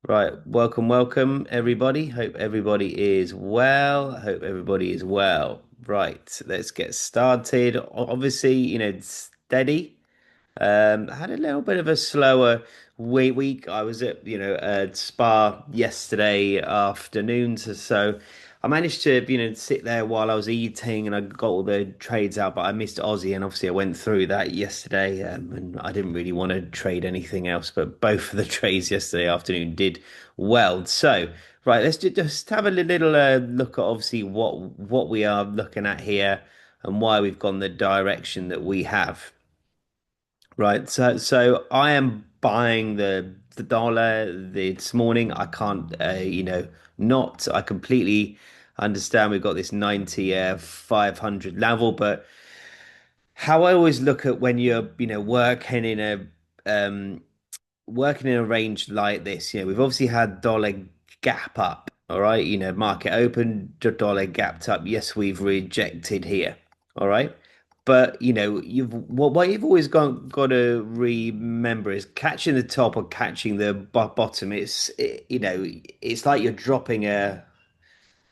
Right, welcome everybody. Hope everybody is well. Hope everybody is well. Right, let's get started. Obviously, steady. I had a little bit of a slower week. I was at, Spa yesterday afternoon, so I managed to, sit there while I was eating and I got all the trades out, but I missed Aussie and obviously I went through that yesterday, and I didn't really want to trade anything else, but both of the trades yesterday afternoon did well. So, right, let's just have a little look at obviously what we are looking at here and why we've gone the direction that we have. Right, so I am buying the dollar this morning. I can't, not. I completely understand we've got this 90 500 level, but how I always look at when you're, um working in a range like this, we've obviously had dollar gap up. All right, market open, dollar gapped up. Yes, we've rejected here. All right. But what you've always got to remember is catching the top or catching the bottom. It's like you're dropping a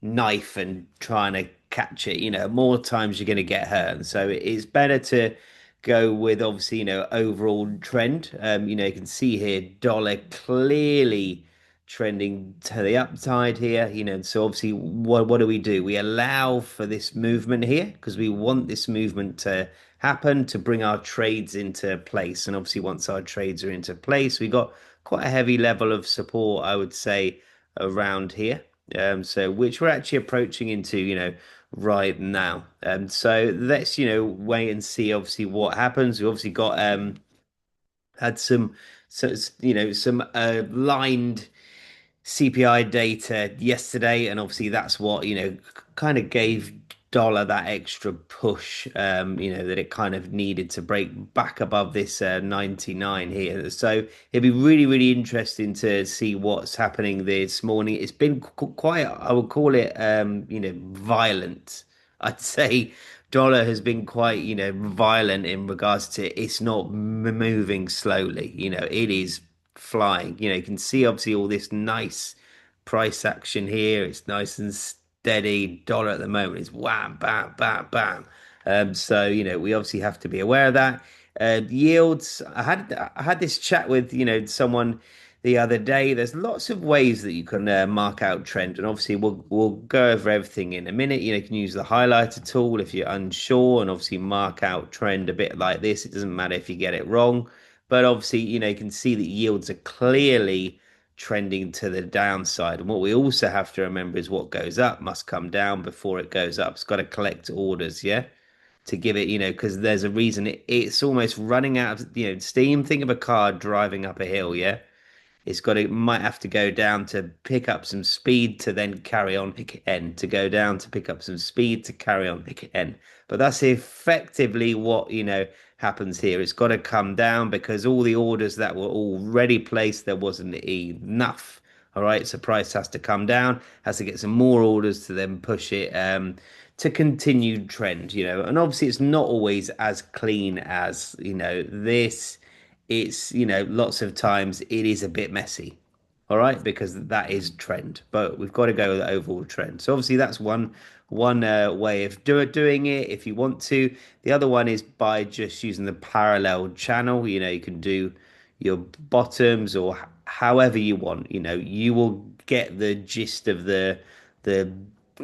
knife and trying to catch it, more times you're going to get hurt. And so it's better to go with obviously, overall trend. You can see here dollar clearly trending to the upside here, so obviously what do? We allow for this movement here because we want this movement to happen to bring our trades into place. And obviously once our trades are into place, we got quite a heavy level of support, I would say, around here. So which we're actually approaching into, right now. So let's, wait and see obviously what happens. We obviously got had some some lined CPI data yesterday, and obviously that's what, kind of gave dollar that extra push, that it kind of needed to break back above this 99 here. So it'd be really, really interesting to see what's happening this morning. It's been quite, I would call it, violent. I'd say dollar has been quite, violent in regards to it's not moving slowly. It is flying. You can see obviously all this nice price action here. It's nice and steady. Dollar at the moment is wham, bam, bam, bam. So we obviously have to be aware of that. Yields. I had this chat with someone the other day. There's lots of ways that you can mark out trend, and obviously we'll go over everything in a minute. You can use the highlighter tool if you're unsure, and obviously mark out trend a bit like this. It doesn't matter if you get it wrong, but obviously you can see that yields are clearly trending to the downside. And what we also have to remember is what goes up must come down before it goes up. It's got to collect orders, yeah, to give it, because there's a reason it's almost running out of, steam. Think of a car driving up a hill, yeah. Might have to go down to pick up some speed to then carry on again, to go down to pick up some speed to carry on again. But that's effectively what, happens here. It's got to come down because all the orders that were already placed, there wasn't enough. All right. So price has to come down, has to get some more orders to then push it to continued trend, and obviously it's not always as clean as, this. It's, lots of times it is a bit messy. All right, because that is trend, but we've got to go with the overall trend. So obviously that's one way of doing it if you want to. The other one is by just using the parallel channel. You can do your bottoms or however you want. You will get the gist of the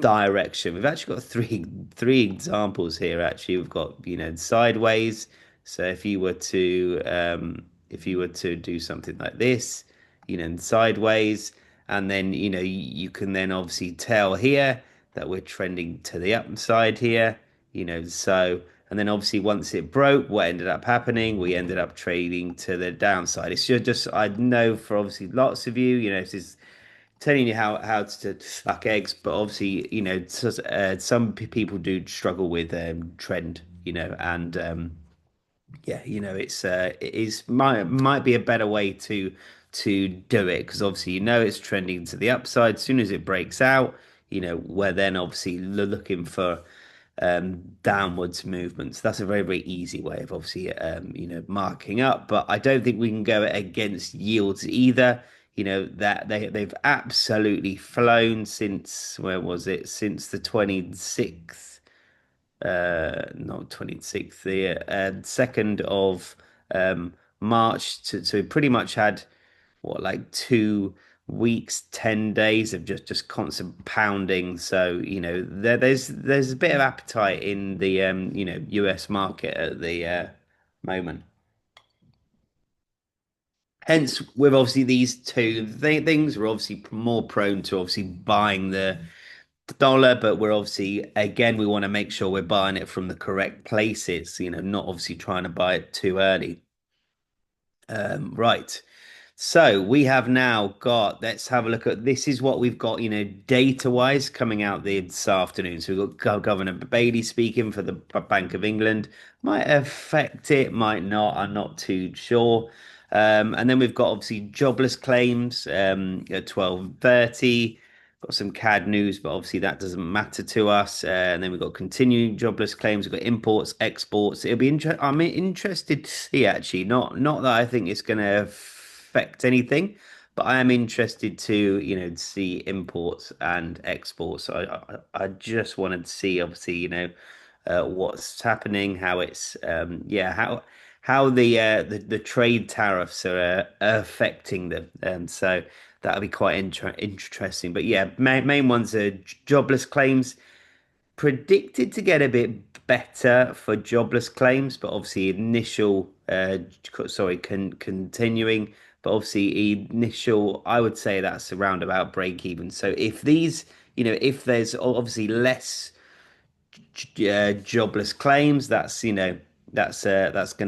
direction. We've actually got three examples here. Actually, we've got sideways. So if you were to do something like this, sideways, and then you can then obviously tell here that we're trending to the upside here, so. And then obviously once it broke, what ended up happening? We ended up trading to the downside. It's just I know for obviously lots of you, this is telling you how to suck eggs, but obviously, some people do struggle with trend, and yeah, it is might be a better way to do it because obviously it's trending to the upside. As soon as it breaks out, we're then obviously looking for downwards movements. That's a very, very easy way of obviously marking up. But I don't think we can go against yields either. that they've absolutely flown since where was it? Since the 26th, not 26th, the 2nd of March to pretty much had what like 2 weeks, 10 days of just constant pounding. So, there's a bit of appetite in the US market at the moment. Hence, with obviously these two things, we're obviously more prone to obviously buying the dollar, but we're obviously again we want to make sure we're buying it from the correct places, not obviously trying to buy it too early. Right. So we have now got, let's have a look at this is what we've got, data wise coming out this afternoon. So we've got Governor Bailey speaking for the Bank of England. Might affect it, might not. I'm not too sure. And then we've got obviously jobless claims at 12:30. Got some CAD news, but obviously that doesn't matter to us. And then we've got continuing jobless claims. We've got imports, exports. It'll be interesting. I'm interested to see actually. Not that I think it's going to affect anything, but I am interested to see imports and exports. So I just wanted to see obviously what's happening, how it's how the trade tariffs are affecting them. So that'll be quite interesting. But yeah, main ones are jobless claims predicted to get a bit better for jobless claims, but obviously continuing, but obviously initial, I would say that's around about break even. So if these, if there's obviously less jobless claims, that's going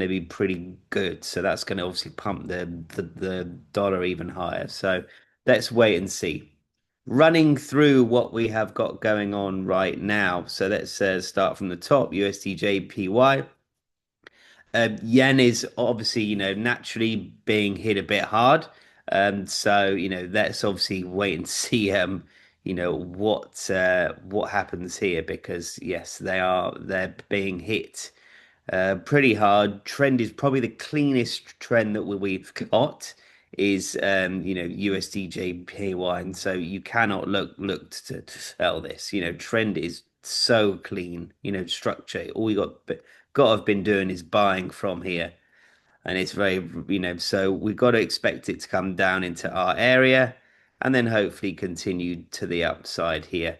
to be pretty good. So that's going to obviously pump the dollar even higher. So let's wait and see. Running through what we have got going on right now. So let's start from the top. USDJPY. Yen is obviously, naturally being hit a bit hard. So, let's obviously wait and see, what happens here because yes, they're being hit pretty hard. Trend is probably the cleanest trend that we've got is USDJPY, and so you cannot look to sell this. Trend is so clean. Structure. All you got to have been doing is buying from here and it's very, so we've got to expect it to come down into our area and then hopefully continue to the upside here.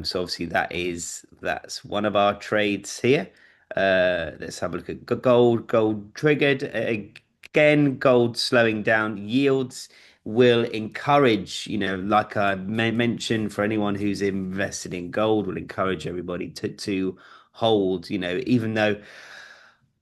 So obviously that's one of our trades here. Let's have a look at gold. Gold triggered again. Gold slowing down. Yields will encourage, like I mentioned, for anyone who's invested in gold, will encourage everybody to hold. Even though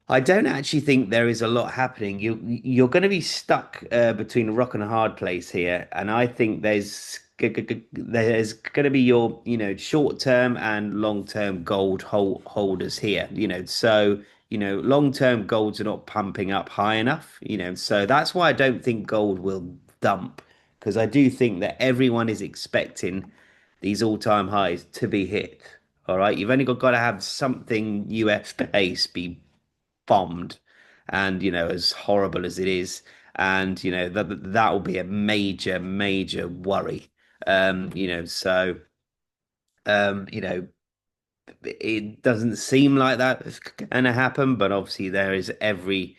I don't actually think there is a lot happening. You're going to be stuck between a rock and a hard place here, and I think there's going to be your short term and long term gold holders here. So long term golds are not pumping up high enough. So that's why I don't think gold will dump because I do think that everyone is expecting these all time highs to be hit. All right, you've only got to have something US based be bombed and as horrible as it is and that will be a major worry so um you know it doesn't seem like that's going to happen, but obviously there is every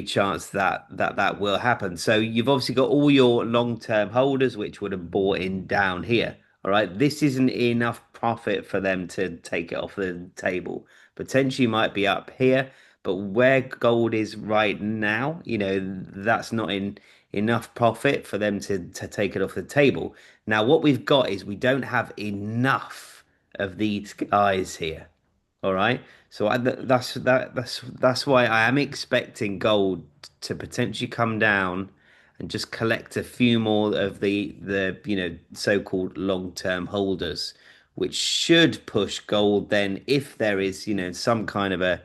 chance that will happen. So you've obviously got all your long-term holders, which would have bought in down here. All right, this isn't enough profit for them to take it off the table. Potentially might be up here, but where gold is right now, that's not in enough profit for them to take it off the table. Now, what we've got is we don't have enough of these guys here. All right. So that's why I am expecting gold to potentially come down and just collect a few more of the so-called long-term holders, which should push gold then if there is some kind of a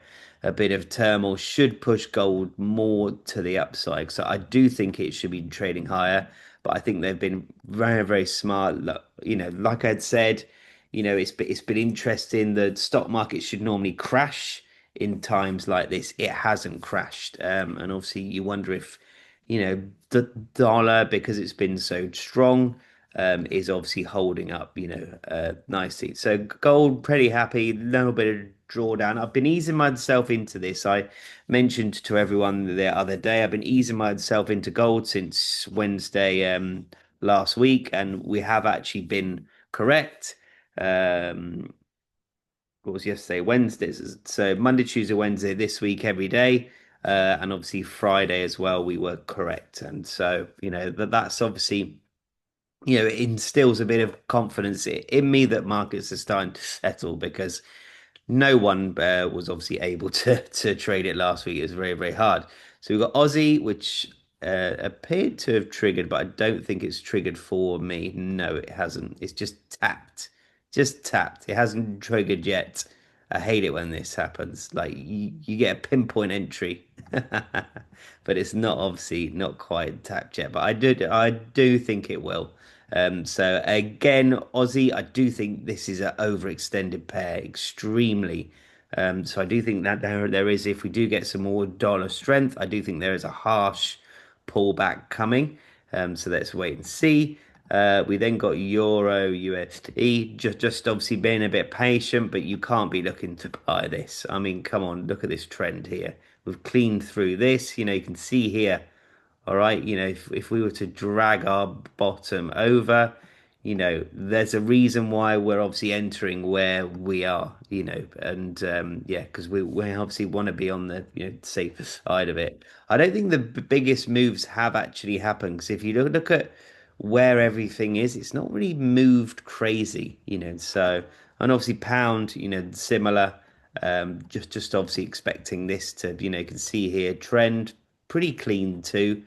bit of turmoil should push gold more to the upside. So I do think it should be trading higher, but I think they've been very smart. Like I'd said, it's been interesting. The stock market should normally crash in times like this. It hasn't crashed, and obviously you wonder if the dollar, because it's been so strong, is obviously holding up, nicely. So gold, pretty happy. Little bit of drawdown. I've been easing myself into this. I mentioned to everyone the other day, I've been easing myself into gold since Wednesday, last week, and we have actually been correct. Um, what was yesterday? Wednesday. So Monday, Tuesday, Wednesday this week, every day. And obviously Friday as well, we were correct. And so, that's obviously, it instills a bit of confidence in me that markets are starting to settle because no one was obviously able to trade it last week. It was very, very hard. So we've got Aussie, which appeared to have triggered, but I don't think it's triggered for me. No, it hasn't. It's just tapped. Just tapped. It hasn't triggered yet. I hate it when this happens. Like you get a pinpoint entry, but it's not obviously not quite tapped yet. But I do think it will. So again, Aussie, I do think this is an overextended pair, extremely. So I do think that there is, if we do get some more dollar strength, I do think there is a harsh pullback coming. So let's wait and see. We then got Euro USD, just obviously being a bit patient, but you can't be looking to buy this. I mean, come on, look at this trend here. We've cleaned through this. You can see here. All right, if we were to drag our bottom over, there's a reason why we're obviously entering where we are, and yeah, because we obviously want to be on the safer side of it. I don't think the biggest moves have actually happened because if you look at where everything is, it's not really moved crazy, So, and obviously pound, similar. Just obviously expecting this to, you can see here trend pretty clean too.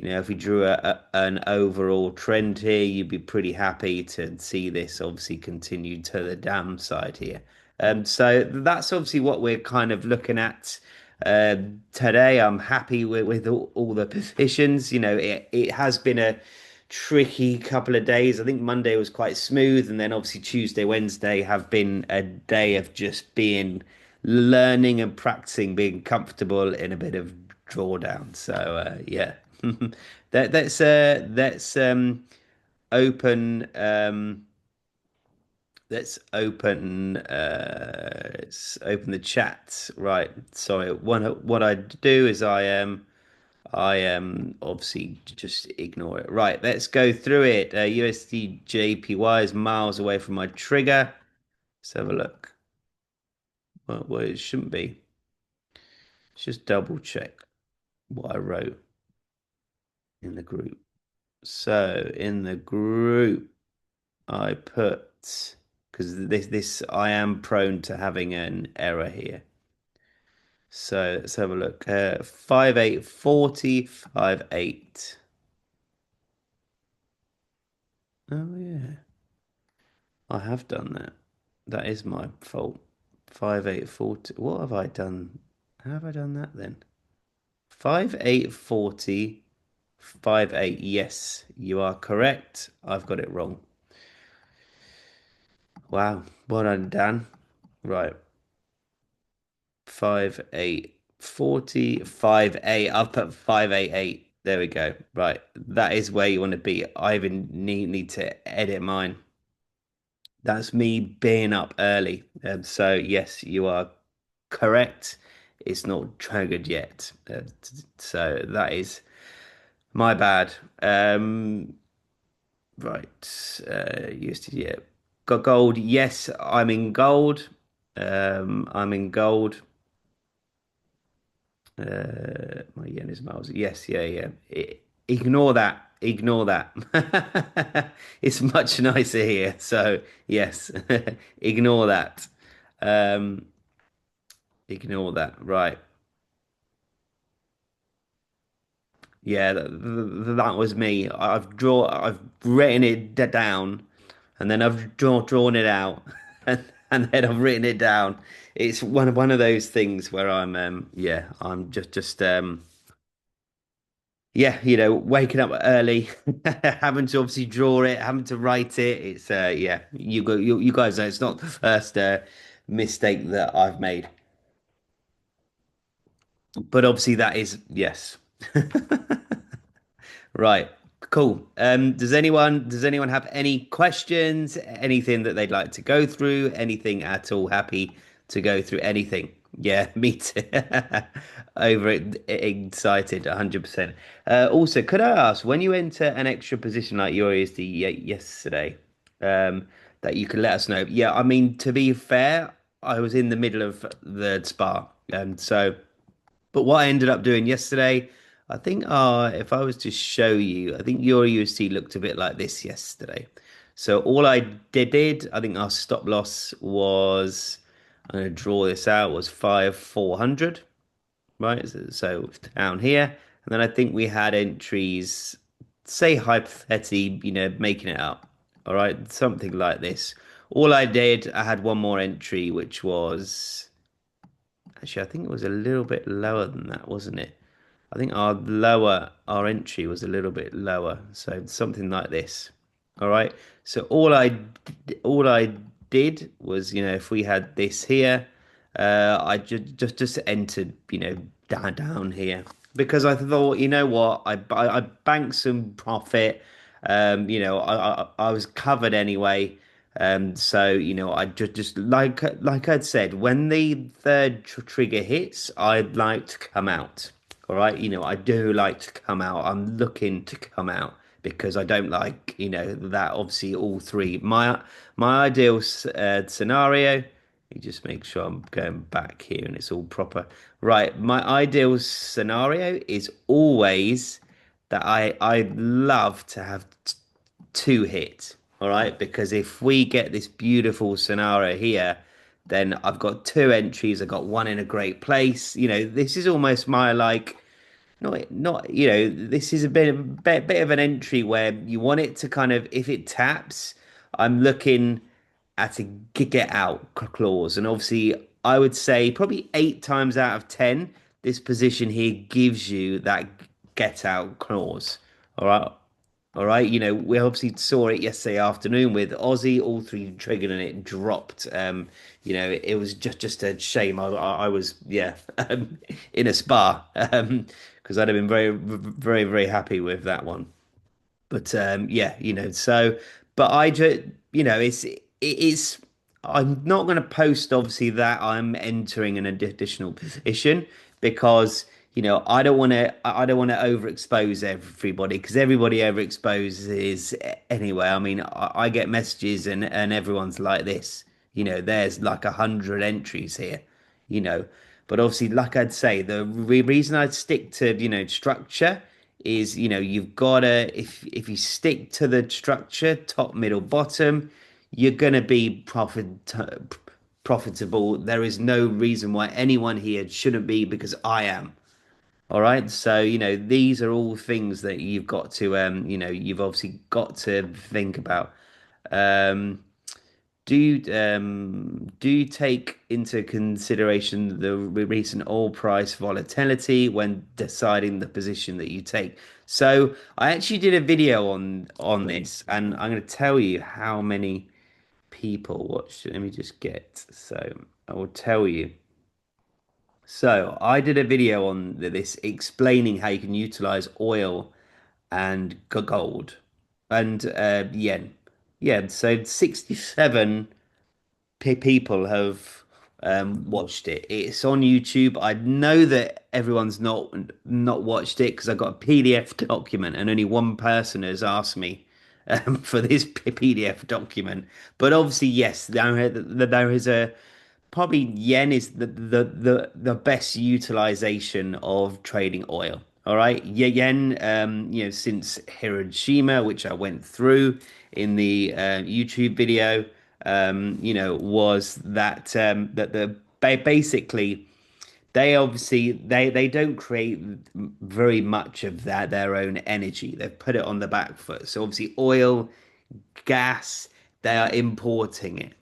If we drew an overall trend here, you'd be pretty happy to see this obviously continue to the downside here. So that's obviously what we're kind of looking at today. I'm happy with all the positions. It has been a tricky couple of days. I think Monday was quite smooth, and then obviously Tuesday, Wednesday have been a day of just being learning and practicing, being comfortable in a bit of drawdown. So yeah. Let's open let's open the chat. Right. Sorry. What I do is I obviously just ignore it. Right. Let's go through it. USD JPY is miles away from my trigger. Let's have a look. Well, it shouldn't be. Let's just double check what I wrote in the group. So in the group, I put because this I am prone to having an error here. So let's have a look. 5840 58. Oh yeah, I have done that. That is my fault. 5840. What have I done? How have I done that then? 5840 58. Yes, you are correct. I've got it wrong. Wow. Well done, Dan. Right. 5840 58. I've put 588. There we go. Right. That is where you want to be. I even need to edit mine. That's me being up early. So yes, you are correct. It's not triggered yet. So that is my bad. Right. USD, yeah. Got gold. Yes, I'm in gold. I'm in gold. My yen is miles. Yes, yeah, yeah. Ignore that. Ignore that. It's much nicer here. So, yes, ignore that. Um, ignore that. Right. Yeah, that was me. I've written it down, and then I've drawn it out, and then I've written it down. It's one of those things where yeah, I'm just yeah, waking up early, having to obviously draw it, having to write it. It's yeah, you guys know it's not the first mistake that I've made, but obviously that is yes. Right. Cool. Does anyone have any questions? Anything that they'd like to go through? Anything at all? Happy to go through anything? Yeah, me too. Excited, 100%. Also, could I ask, when you enter an extra position like your ESD yesterday, um, that you could let us know? Yeah, I mean, to be fair, I was in the middle of the spa, and so. But what I ended up doing yesterday, I think, if I was to show you, I think your USD looked a bit like this yesterday. So all I did, I think our stop loss was, I'm going to draw this out, was 5,400, right? So down here. And then I think we had entries, say hypothetically, making it up. All right, something like this. All I did, I had one more entry, which was. Actually, I think it was a little bit lower than that, wasn't it? I think our entry was a little bit lower, so something like this. All right. So all I did was, if we had this here, I just entered, down here because I thought, you know what, I banked some profit. I was covered anyway. So I just like I'd said, when the third trigger hits, I'd like to come out. All right, I do like to come out. I'm looking to come out because I don't like, that obviously all three. My ideal scenario. Let me just make sure I'm going back here and it's all proper. Right, my ideal scenario is always that I love to have two hit. All right, because if we get this beautiful scenario here, then I've got two entries. I've got one in a great place. This is almost my like not this is a bit of an entry where you want it to kind of, if it taps, I'm looking at a get out clause, and obviously I would say probably 8 times out of 10 this position here gives you that get out clause. All right. All right, we obviously saw it yesterday afternoon with Aussie, all three triggered and it dropped. It was just a shame. I was, yeah, in a spa, because I'd have been very very very happy with that one. But yeah, but I just, it's. I'm not going to post obviously that I'm entering an additional position because I don't want to overexpose everybody because everybody overexposes anyway. I mean, I get messages and everyone's like this. There's like 100 entries here. You know, but obviously, like I'd say, the reason I'd stick to, structure is, you've gotta, if you stick to the structure, top, middle, bottom, you're gonna be profitable. There is no reason why anyone here shouldn't be because I am. All right. So, these are all things that you've got to, you've obviously got to think about. Um, do you take into consideration the recent oil price volatility when deciding the position that you take? So I actually did a video on this, and I'm going to tell you how many people watched it. Let me just get. So I will tell you. So I did a video on this explaining how you can utilize oil and gold and yen. Yeah, so 67 people have watched it. It's on YouTube. I know that everyone's not watched it because I got a PDF document and only one person has asked me for this PDF document. But obviously, yes, there is a probably yen is the best utilization of trading oil. All right, yen, since Hiroshima, which I went through in the YouTube video, was that basically they obviously they don't create very much of their own energy. They've put it on the back foot. So obviously oil, gas, they are importing it.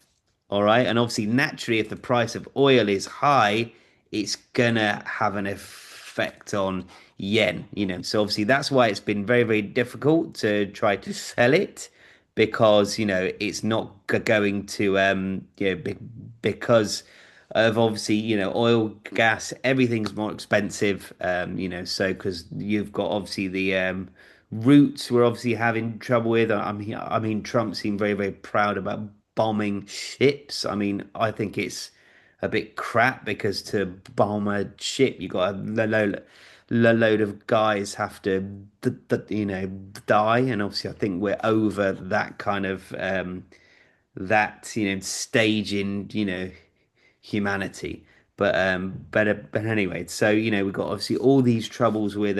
All right. And obviously, naturally, if the price of oil is high, it's gonna have an effect on yen, So obviously that's why it's been very, very difficult to try to sell it because, it's not going to because of obviously, oil, gas, everything's more expensive. So because you've got obviously the routes we're obviously having trouble with. I mean, Trump seemed very, very proud about bombing ships. I mean, I think it's a bit crap because to bomb a ship, you got a load of guys have to, die, and obviously, I think we're over that kind of that stage in humanity. But anyway, so we've got obviously all these troubles with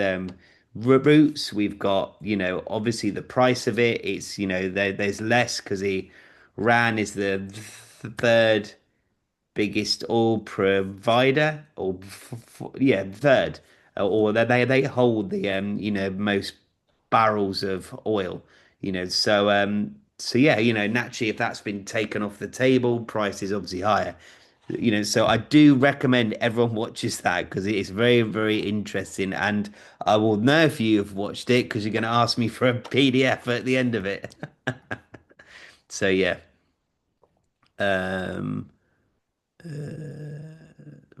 routes. We've got obviously the price of it. It's there's less because Iran is the third biggest oil provider, or yeah, third, or they hold the most barrels of oil. So yeah, naturally, if that's been taken off the table, price is obviously higher. So I do recommend everyone watches that because it is very, very interesting, and I will know if you have watched it because you're going to ask me for a PDF at the end of it. So yeah. Um,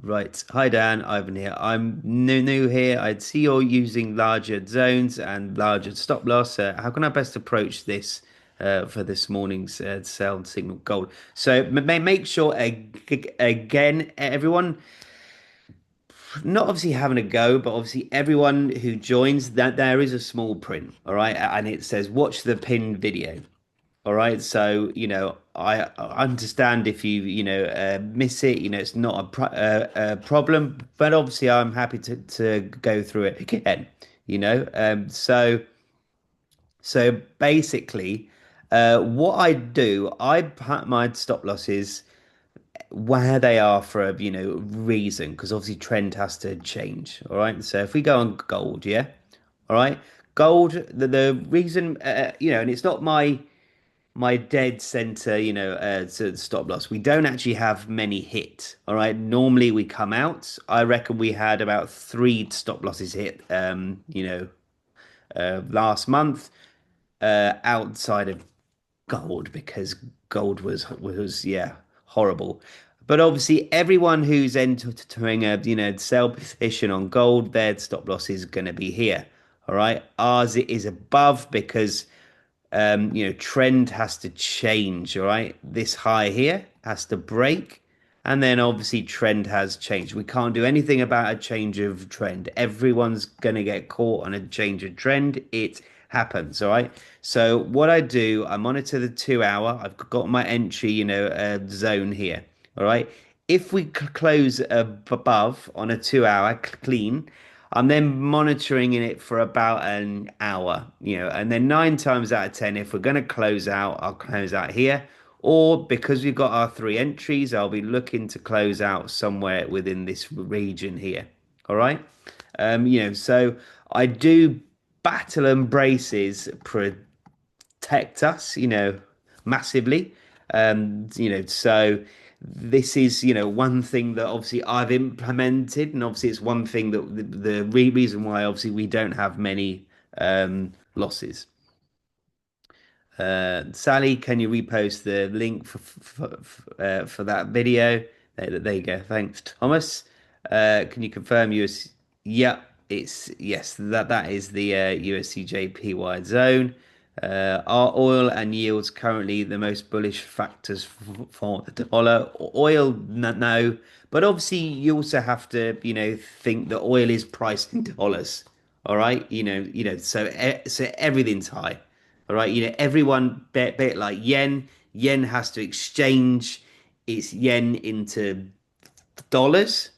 Right. Hi Dan, Ivan here. I'm new here. I'd see you're using larger zones and larger stop loss. How can I best approach this for this morning's sell signal gold? So make sure again, everyone, not obviously having a go, but obviously everyone who joins, that there is a small print, all right, and it says watch the pinned video. All right, so I understand if you miss it. It's not a problem, but obviously I'm happy to go through it again. So basically, what I do, I put my stop losses where they are for a reason, because obviously trend has to change. All right, so if we go on gold, yeah, all right, gold, the reason and it's not my dead center, stop loss. We don't actually have many hit. All right. Normally we come out. I reckon we had about three stop losses hit, last month, outside of gold because gold was yeah, horrible. But obviously everyone who's entering a, sell position on gold, their stop loss is going to be here. All right. Ours it is above because trend has to change, all right? This high here has to break, and then obviously trend has changed. We can't do anything about a change of trend. Everyone's gonna get caught on a change of trend. It happens, all right? So what I do, I monitor the 2 hour. I've got my entry, zone here, all right? If we close above on a 2 hour clean, I'm then monitoring in it for about an hour, and then nine times out of 10, if we're going to close out, I'll close out here. Or because we've got our three entries, I'll be looking to close out somewhere within this region here. All right. So I do battle and braces protect us, massively. So this is, one thing that obviously I've implemented, and obviously it's one thing that the reason why obviously we don't have many losses. Sally, can you repost the link for that video? There you go. Thanks, Thomas. Can you confirm US? Yeah, it's yes. That is the USCJPY zone. Are oil and yields currently the most bullish factors for the dollar? Oil, no, but obviously you also have to, think that oil is priced in dollars. All right, so everything's high. All right, everyone bit like yen. Yen has to exchange its yen into dollars,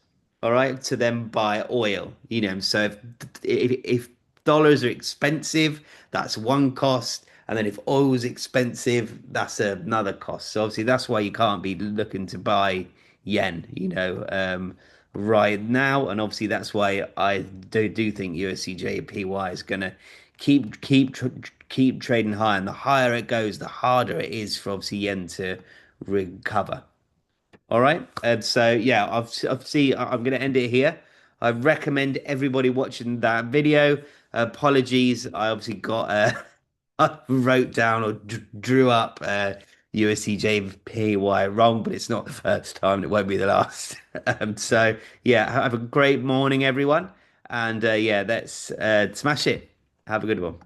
all right, to then buy oil. So if dollars are expensive, that's one cost, and then if oil is expensive, that's another cost. So obviously that's why you can't be looking to buy yen, right now, and obviously that's why I do think USCJPY is gonna keep trading high, and the higher it goes, the harder it is for obviously yen to recover. All right. And so, yeah, I'm going to end it here. I recommend everybody watching that video. Apologies. I obviously got, I wrote down or drew up USDJPY wrong, but it's not the first time and it won't be the last. So yeah, have a great morning, everyone. And yeah, let's smash it. Have a good one.